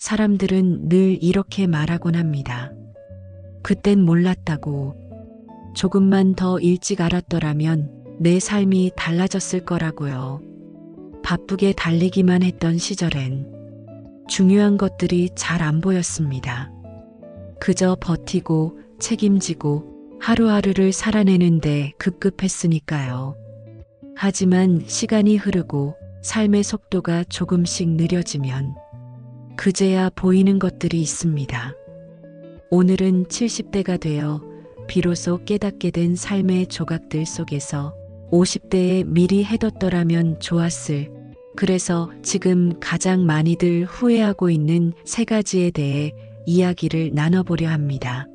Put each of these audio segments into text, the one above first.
사람들은 늘 이렇게 말하곤 합니다. 그땐 몰랐다고. 조금만 더 일찍 알았더라면 내 삶이 달라졌을 거라고요. 바쁘게 달리기만 했던 시절엔 중요한 것들이 잘 안 보였습니다. 그저 버티고 책임지고 하루하루를 살아내는데 급급했으니까요. 하지만 시간이 흐르고 삶의 속도가 조금씩 느려지면 그제야 보이는 것들이 있습니다. 오늘은 70대가 되어 비로소 깨닫게 된 삶의 조각들 속에서 50대에 미리 해뒀더라면 좋았을, 그래서 지금 가장 많이들 후회하고 있는 3가지에 대해 이야기를 나눠보려 합니다.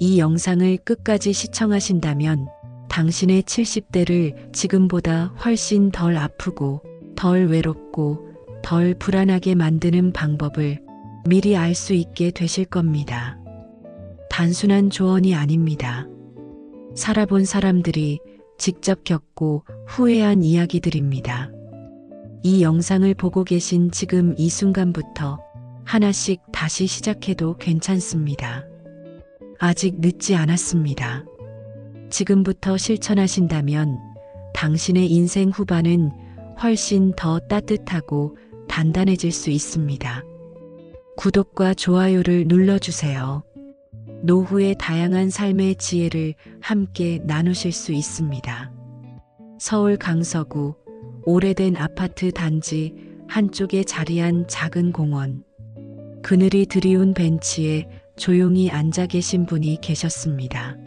이 영상을 끝까지 시청하신다면 당신의 70대를 지금보다 훨씬 덜 아프고 덜 외롭고 덜 불안하게 만드는 방법을 미리 알 수 있게 되실 겁니다. 단순한 조언이 아닙니다. 살아본 사람들이 직접 겪고 후회한 이야기들입니다. 이 영상을 보고 계신 지금 이 순간부터 하나씩 다시 시작해도 괜찮습니다. 아직 늦지 않았습니다. 지금부터 실천하신다면 당신의 인생 후반은 훨씬 더 따뜻하고 단단해질 수 있습니다. 구독과 좋아요를 눌러주세요. 노후의 다양한 삶의 지혜를 함께 나누실 수 있습니다. 서울 강서구 오래된 아파트 단지 한쪽에 자리한 작은 공원. 그늘이 드리운 벤치에 조용히 앉아 계신 분이 계셨습니다.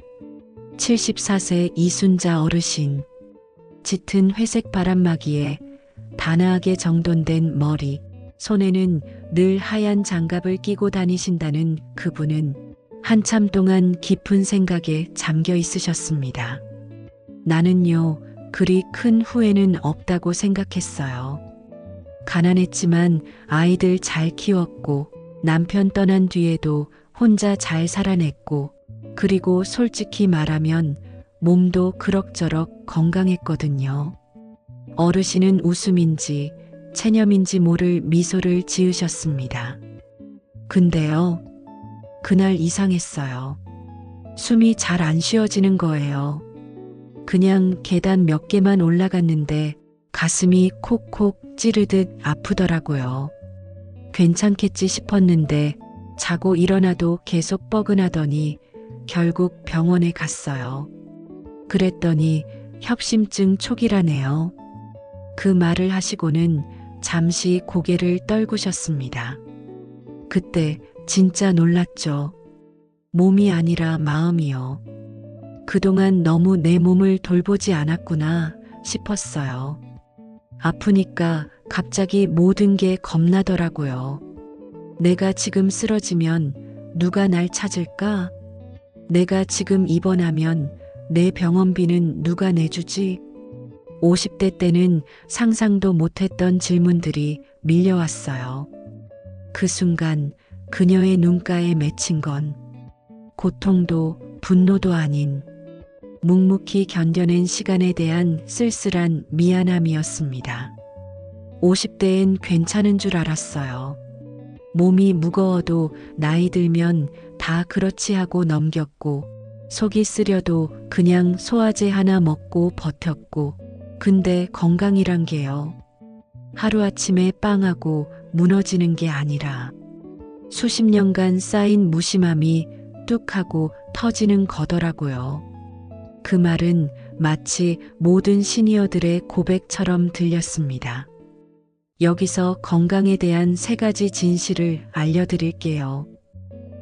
74세 이순자 어르신. 짙은 회색 바람막이에 단아하게 정돈된 머리, 손에는 늘 하얀 장갑을 끼고 다니신다는 그분은 한참 동안 깊은 생각에 잠겨 있으셨습니다. 나는요, 그리 큰 후회는 없다고 생각했어요. 가난했지만 아이들 잘 키웠고 남편 떠난 뒤에도 혼자 잘 살아냈고, 그리고 솔직히 말하면 몸도 그럭저럭 건강했거든요. 어르신은 웃음인지 체념인지 모를 미소를 지으셨습니다. 근데요, 그날 이상했어요. 숨이 잘 안 쉬어지는 거예요. 그냥 계단 몇 개만 올라갔는데 가슴이 콕콕 찌르듯 아프더라고요. 괜찮겠지 싶었는데 자고 일어나도 계속 뻐근하더니 결국 병원에 갔어요. 그랬더니 협심증 초기라네요. 그 말을 하시고는 잠시 고개를 떨구셨습니다. 그때 진짜 놀랐죠. 몸이 아니라 마음이요. 그동안 너무 내 몸을 돌보지 않았구나 싶었어요. 아프니까 갑자기 모든 게 겁나더라고요. 내가 지금 쓰러지면 누가 날 찾을까? 내가 지금 입원하면 내 병원비는 누가 내주지? 50대 때는 상상도 못했던 질문들이 밀려왔어요. 그 순간 그녀의 눈가에 맺힌 건 고통도 분노도 아닌 묵묵히 견뎌낸 시간에 대한 쓸쓸한 미안함이었습니다. 50대엔 괜찮은 줄 알았어요. 몸이 무거워도 나이 들면 다 그렇지 하고 넘겼고, 속이 쓰려도 그냥 소화제 하나 먹고 버텼고, 근데 건강이란 게요. 하루아침에 빵하고 무너지는 게 아니라 수십 년간 쌓인 무심함이 뚝 하고 터지는 거더라고요. 그 말은 마치 모든 시니어들의 고백처럼 들렸습니다. 여기서 건강에 대한 3가지 진실을 알려드릴게요.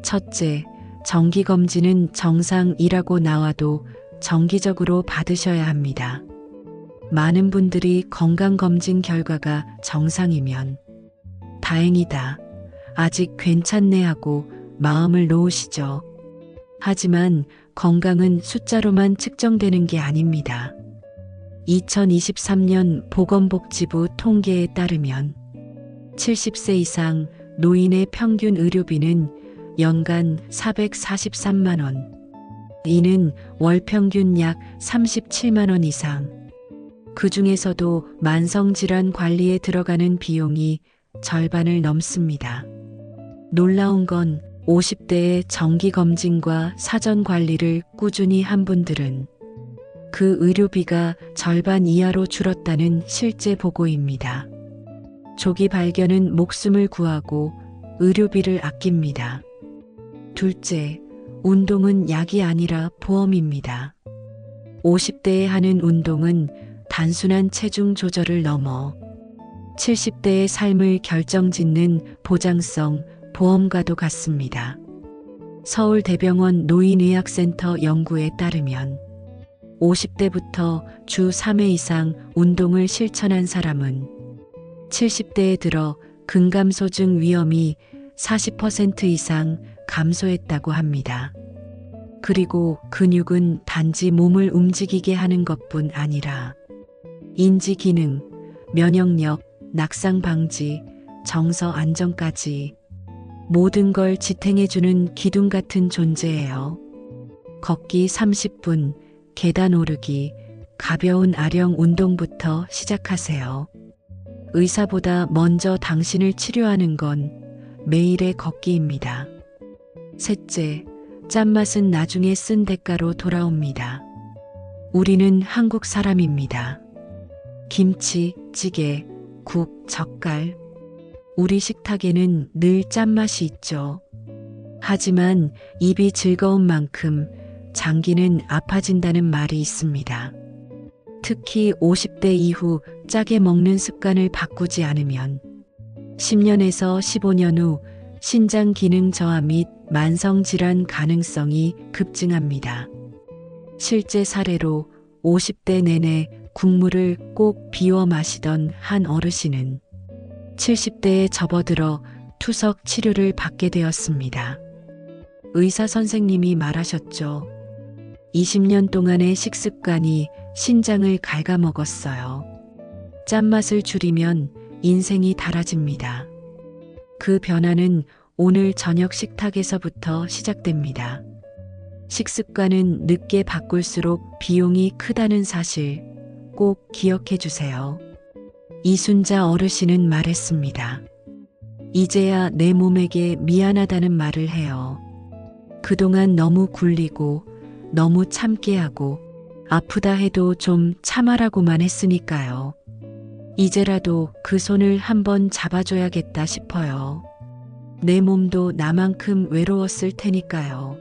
첫째, 정기검진은 정상이라고 나와도 정기적으로 받으셔야 합니다. 많은 분들이 건강검진 결과가 정상이면 다행이다, 아직 괜찮네 하고 마음을 놓으시죠. 하지만 건강은 숫자로만 측정되는 게 아닙니다. 2023년 보건복지부 통계에 따르면 70세 이상 노인의 평균 의료비는 연간 443만 원, 이는 월 평균 약 37만 원 이상. 그 중에서도 만성질환 관리에 들어가는 비용이 절반을 넘습니다. 놀라운 건 50대의 정기검진과 사전관리를 꾸준히 한 분들은 그 의료비가 절반 이하로 줄었다는 실제 보고입니다. 조기 발견은 목숨을 구하고 의료비를 아낍니다. 둘째, 운동은 약이 아니라 보험입니다. 50대에 하는 운동은 단순한 체중 조절을 넘어 70대의 삶을 결정짓는 보장성 보험과도 같습니다. 서울대병원 노인의학센터 연구에 따르면 50대부터 주 3회 이상 운동을 실천한 사람은 70대에 들어 근감소증 위험이 40% 이상 감소했다고 합니다. 그리고 근육은 단지 몸을 움직이게 하는 것뿐 아니라 인지 기능, 면역력, 낙상 방지, 정서 안정까지 모든 걸 지탱해주는 기둥 같은 존재예요. 걷기 30분, 계단 오르기, 가벼운 아령 운동부터 시작하세요. 의사보다 먼저 당신을 치료하는 건 매일의 걷기입니다. 셋째, 짠맛은 나중에 쓴 대가로 돌아옵니다. 우리는 한국 사람입니다. 김치, 찌개, 국, 젓갈. 우리 식탁에는 늘 짠맛이 있죠. 하지만 입이 즐거운 만큼 장기는 아파진다는 말이 있습니다. 특히 50대 이후 짜게 먹는 습관을 바꾸지 않으면 10년에서 15년 후 신장 기능 저하 및 만성질환 가능성이 급증합니다. 실제 사례로 50대 내내 국물을 꼭 비워 마시던 한 어르신은 70대에 접어들어 투석 치료를 받게 되었습니다. 의사 선생님이 말하셨죠. 20년 동안의 식습관이 신장을 갉아먹었어요. 짠맛을 줄이면 인생이 달라집니다. 그 변화는 오늘 저녁 식탁에서부터 시작됩니다. 식습관은 늦게 바꿀수록 비용이 크다는 사실 꼭 기억해 주세요. 이순자 어르신은 말했습니다. 이제야 내 몸에게 미안하다는 말을 해요. 그동안 너무 굴리고 너무 참게 하고 아프다 해도 좀 참아라고만 했으니까요. 이제라도 그 손을 한번 잡아줘야겠다 싶어요. 내 몸도 나만큼 외로웠을 테니까요.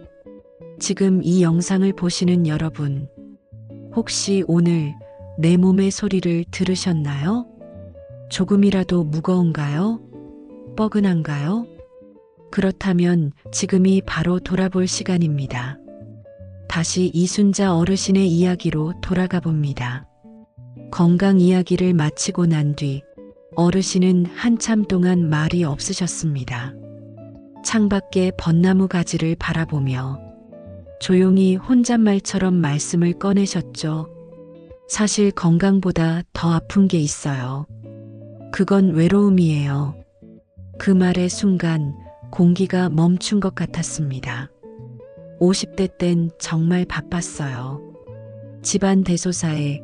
지금 이 영상을 보시는 여러분, 혹시 오늘 내 몸의 소리를 들으셨나요? 조금이라도 무거운가요? 뻐근한가요? 그렇다면 지금이 바로 돌아볼 시간입니다. 다시 이순자 어르신의 이야기로 돌아가 봅니다. 건강 이야기를 마치고 난 뒤 어르신은 한참 동안 말이 없으셨습니다. 창밖의 벚나무 가지를 바라보며 조용히 혼잣말처럼 말씀을 꺼내셨죠. 사실 건강보다 더 아픈 게 있어요. 그건 외로움이에요. 그 말의 순간 공기가 멈춘 것 같았습니다. 50대 땐 정말 바빴어요. 집안 대소사에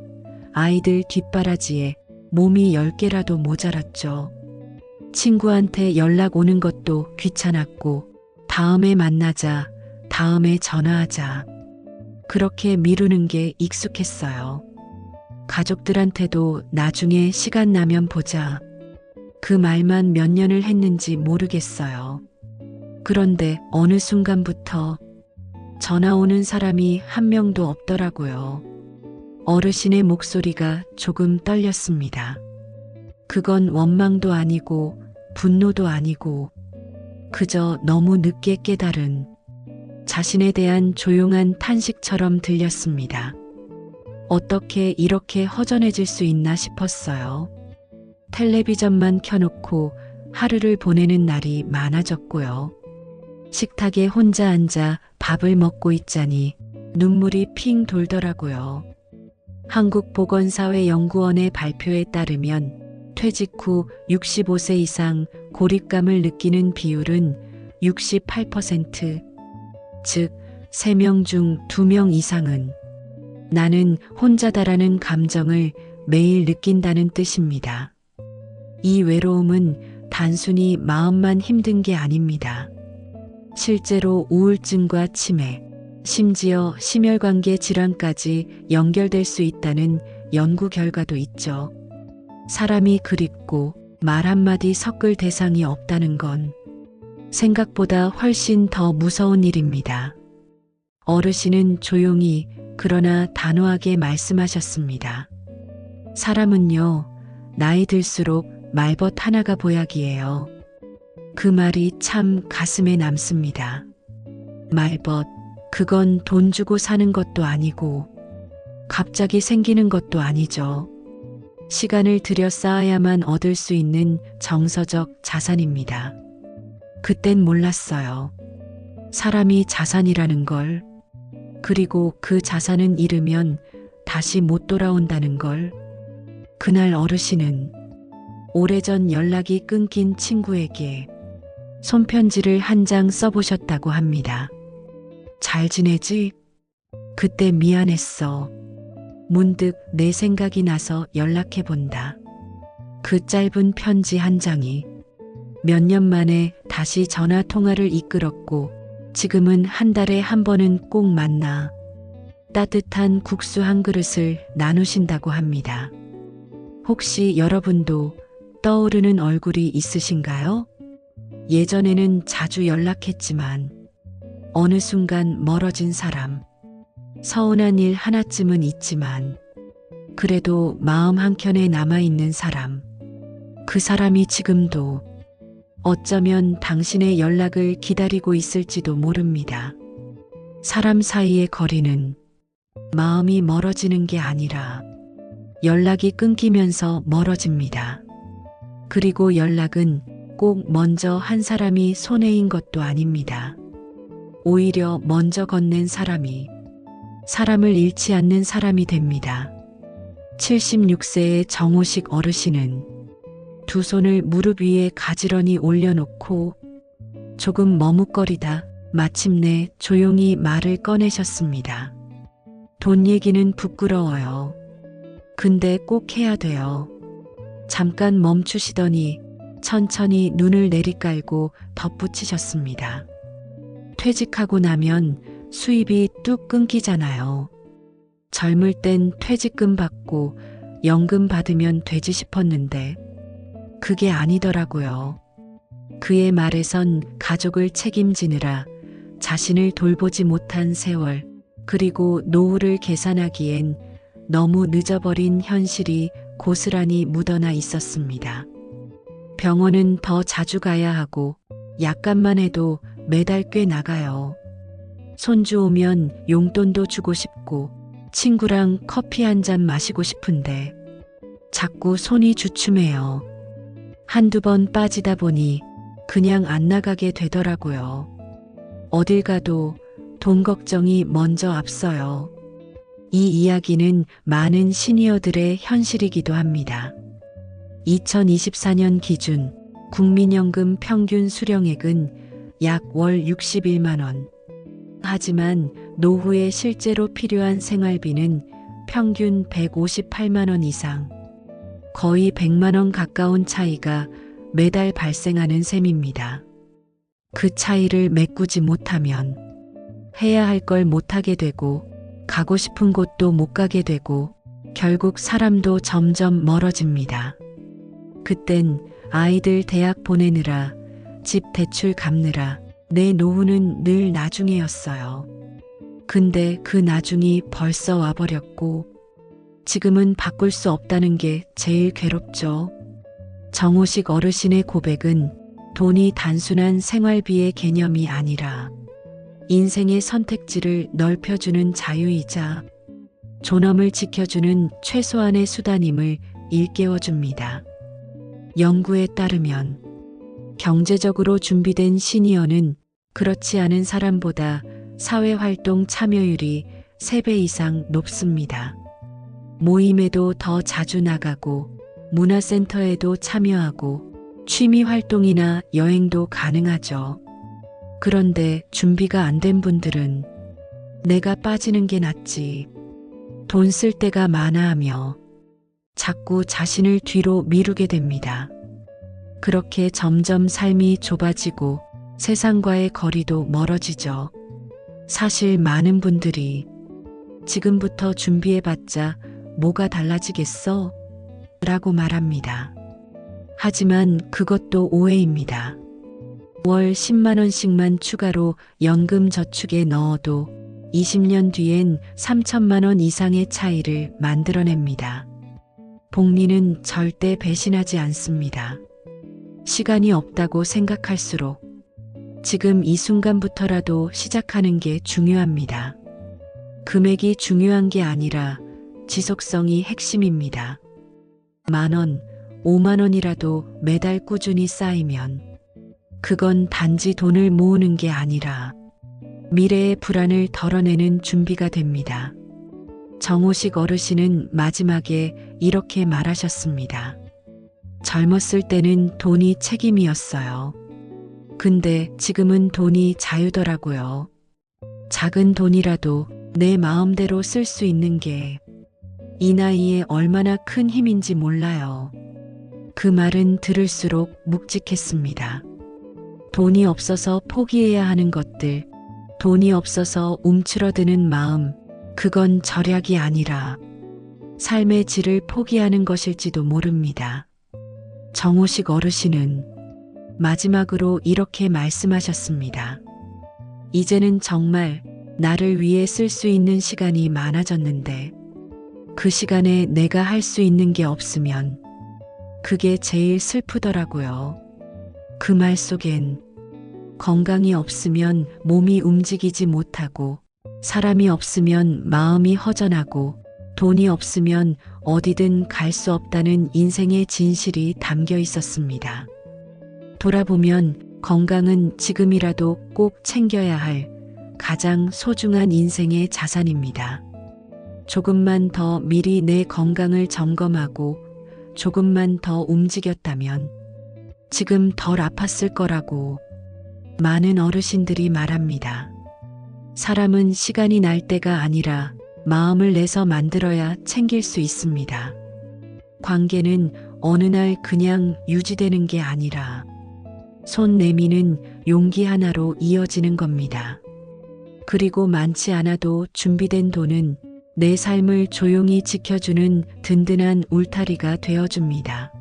아이들 뒷바라지에 몸이 10개라도 모자랐죠. 친구한테 연락 오는 것도 귀찮았고 다음에 만나자, 다음에 전화하자. 그렇게 미루는 게 익숙했어요. 가족들한테도 나중에 시간 나면 보자. 그 말만 몇 년을 했는지 모르겠어요. 그런데 어느 순간부터 전화 오는 사람이 한 명도 없더라고요. 어르신의 목소리가 조금 떨렸습니다. 그건 원망도 아니고 분노도 아니고 그저 너무 늦게 깨달은 자신에 대한 조용한 탄식처럼 들렸습니다. 어떻게 이렇게 허전해질 수 있나 싶었어요. 텔레비전만 켜놓고 하루를 보내는 날이 많아졌고요. 식탁에 혼자 앉아 밥을 먹고 있자니 눈물이 핑 돌더라고요. 한국보건사회연구원의 발표에 따르면 퇴직 후 65세 이상 고립감을 느끼는 비율은 68%, 즉 3명 중 2명 이상은 나는 혼자다라는 감정을 매일 느낀다는 뜻입니다. 이 외로움은 단순히 마음만 힘든 게 아닙니다. 실제로 우울증과 치매, 심지어 심혈관계 질환까지 연결될 수 있다는 연구 결과도 있죠. 사람이 그립고 말 한마디 섞을 대상이 없다는 건 생각보다 훨씬 더 무서운 일입니다. 어르신은 조용히 그러나 단호하게 말씀하셨습니다. 사람은요, 나이 들수록 말벗 하나가 보약이에요. 그 말이 참 가슴에 남습니다. 말벗, 그건 돈 주고 사는 것도 아니고 갑자기 생기는 것도 아니죠. 시간을 들여 쌓아야만 얻을 수 있는 정서적 자산입니다. 그땐 몰랐어요. 사람이 자산이라는 걸, 그리고 그 자산은 잃으면 다시 못 돌아온다는 걸. 그날 어르신은 오래전 연락이 끊긴 친구에게 손편지를 한 장 써보셨다고 합니다. 잘 지내지? 그때 미안했어. 문득 내 생각이 나서 연락해본다. 그 짧은 편지 한 장이 몇 년 만에 다시 전화 통화를 이끌었고 지금은 한 달에 한 번은 꼭 만나 따뜻한 국수 한 그릇을 나누신다고 합니다. 혹시 여러분도 떠오르는 얼굴이 있으신가요? 예전에는 자주 연락했지만 어느 순간 멀어진 사람, 서운한 일 하나쯤은 있지만 그래도 마음 한켠에 남아있는 사람, 그 사람이 지금도 어쩌면 당신의 연락을 기다리고 있을지도 모릅니다. 사람 사이의 거리는 마음이 멀어지는 게 아니라 연락이 끊기면서 멀어집니다. 그리고 연락은 꼭 먼저 한 사람이 손해인 것도 아닙니다. 오히려 먼저 건넨 사람이 사람을 잃지 않는 사람이 됩니다. 76세의 정호식 어르신은 두 손을 무릎 위에 가지런히 올려놓고 조금 머뭇거리다 마침내 조용히 말을 꺼내셨습니다. 돈 얘기는 부끄러워요. 근데 꼭 해야 돼요. 잠깐 멈추시더니 천천히 눈을 내리깔고 덧붙이셨습니다. 퇴직하고 나면 수입이 뚝 끊기잖아요. 젊을 땐 퇴직금 받고 연금 받으면 되지 싶었는데 그게 아니더라고요. 그의 말에선 가족을 책임지느라 자신을 돌보지 못한 세월, 그리고 노후를 계산하기엔 너무 늦어버린 현실이 고스란히 묻어나 있었습니다. 병원은 더 자주 가야 하고 약값만 해도 매달 꽤 나가요. 손주 오면 용돈도 주고 싶고 친구랑 커피 한 잔 마시고 싶은데 자꾸 손이 주춤해요. 한두 번 빠지다 보니 그냥 안 나가게 되더라고요. 어딜 가도 돈 걱정이 먼저 앞서요. 이 이야기는 많은 시니어들의 현실이기도 합니다. 2024년 기준 국민연금 평균 수령액은 약 월 61만 원. 하지만 노후에 실제로 필요한 생활비는 평균 158만 원 이상, 거의 100만 원 가까운 차이가 매달 발생하는 셈입니다. 그 차이를 메꾸지 못하면 해야 할 걸 못하게 되고 가고 싶은 곳도 못 가게 되고 결국 사람도 점점 멀어집니다. 그땐 아이들 대학 보내느라, 집 대출 갚느라 내 노후는 늘 나중에였어요. 근데 그 나중이 벌써 와버렸고 지금은 바꿀 수 없다는 게 제일 괴롭죠. 정호식 어르신의 고백은 돈이 단순한 생활비의 개념이 아니라 인생의 선택지를 넓혀주는 자유이자 존엄을 지켜주는 최소한의 수단임을 일깨워줍니다. 연구에 따르면 경제적으로 준비된 시니어는 그렇지 않은 사람보다 사회활동 참여율이 3배 이상 높습니다. 모임에도 더 자주 나가고 문화센터에도 참여하고 취미활동이나 여행도 가능하죠. 그런데 준비가 안 된 분들은 내가 빠지는 게 낫지, 돈 쓸 데가 많아 하며 자꾸 자신을 뒤로 미루게 됩니다. 그렇게 점점 삶이 좁아지고 세상과의 거리도 멀어지죠. 사실 많은 분들이 지금부터 준비해봤자 뭐가 달라지겠어? 라고 말합니다. 하지만 그것도 오해입니다. 월 10만 원씩만 추가로 연금 저축에 넣어도 20년 뒤엔 3천만 원 이상의 차이를 만들어냅니다. 복리는 절대 배신하지 않습니다. 시간이 없다고 생각할수록 지금 이 순간부터라도 시작하는 게 중요합니다. 금액이 중요한 게 아니라 지속성이 핵심입니다. 10,000원, 5만 원이라도 매달 꾸준히 쌓이면 그건 단지 돈을 모으는 게 아니라 미래의 불안을 덜어내는 준비가 됩니다. 정호식 어르신은 마지막에 이렇게 말하셨습니다. 젊었을 때는 돈이 책임이었어요. 근데 지금은 돈이 자유더라고요. 작은 돈이라도 내 마음대로 쓸 수 있는 게 이 나이에 얼마나 큰 힘인지 몰라요. 그 말은 들을수록 묵직했습니다. 돈이 없어서 포기해야 하는 것들, 돈이 없어서 움츠러드는 마음, 그건 절약이 아니라 삶의 질을 포기하는 것일지도 모릅니다. 정호식 어르신은 마지막으로 이렇게 말씀하셨습니다. 이제는 정말 나를 위해 쓸 수 있는 시간이 많아졌는데 그 시간에 내가 할 수 있는 게 없으면 그게 제일 슬프더라고요. 그 말 속엔 건강이 없으면 몸이 움직이지 못하고 사람이 없으면 마음이 허전하고 돈이 없으면 어디든 갈 수 없다는 인생의 진실이 담겨 있었습니다. 돌아보면 건강은 지금이라도 꼭 챙겨야 할 가장 소중한 인생의 자산입니다. 조금만 더 미리 내 건강을 점검하고 조금만 더 움직였다면 지금 덜 아팠을 거라고 많은 어르신들이 말합니다. 사람은 시간이 날 때가 아니라 마음을 내서 만들어야 챙길 수 있습니다. 관계는 어느 날 그냥 유지되는 게 아니라 손 내미는 용기 하나로 이어지는 겁니다. 그리고 많지 않아도 준비된 돈은 내 삶을 조용히 지켜주는 든든한 울타리가 되어줍니다.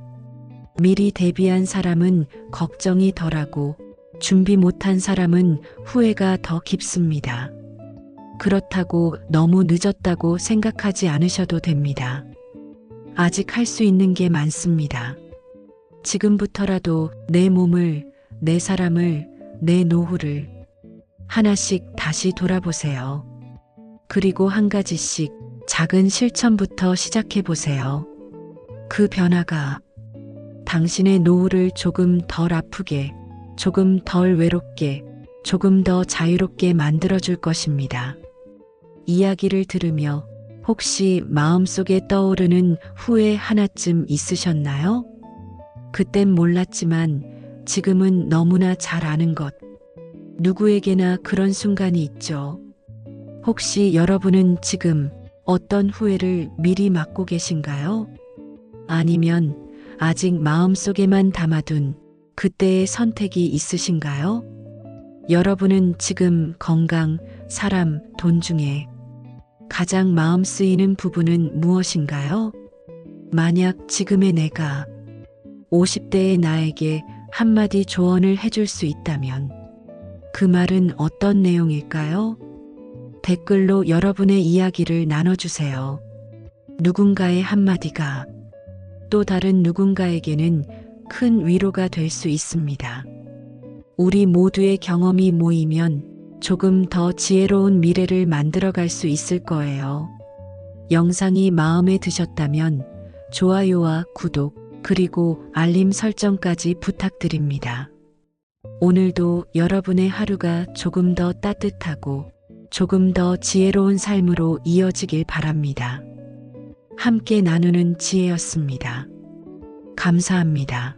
미리 대비한 사람은 걱정이 덜하고 준비 못한 사람은 후회가 더 깊습니다. 그렇다고 너무 늦었다고 생각하지 않으셔도 됩니다. 아직 할 수 있는 게 많습니다. 지금부터라도 내 몸을, 내 사람을, 내 노후를 하나씩 다시 돌아보세요. 그리고 한 가지씩 작은 실천부터 시작해 보세요. 그 변화가 당신의 노후를 조금 덜 아프게, 조금 덜 외롭게, 조금 더 자유롭게 만들어줄 것입니다. 이야기를 들으며 혹시 마음속에 떠오르는 후회 하나쯤 있으셨나요? 그땐 몰랐지만 지금은 너무나 잘 아는 것. 누구에게나 그런 순간이 있죠. 혹시 여러분은 지금 어떤 후회를 미리 맡고 계신가요? 아니면 아직 마음속에만 담아둔 그때의 선택이 있으신가요? 여러분은 지금 건강, 사람, 돈 중에 가장 마음 쓰이는 부분은 무엇인가요? 만약 지금의 내가 50대의 나에게 한마디 조언을 해줄 수 있다면 그 말은 어떤 내용일까요? 댓글로 여러분의 이야기를 나눠주세요. 누군가의 한마디가 또 다른 누군가에게는 큰 위로가 될 수 있습니다. 우리 모두의 경험이 모이면 조금 더 지혜로운 미래를 만들어갈 수 있을 거예요. 영상이 마음에 드셨다면 좋아요와 구독, 그리고 알림 설정까지 부탁드립니다. 오늘도 여러분의 하루가 조금 더 따뜻하고 조금 더 지혜로운 삶으로 이어지길 바랍니다. 함께 나누는 지혜였습니다. 감사합니다.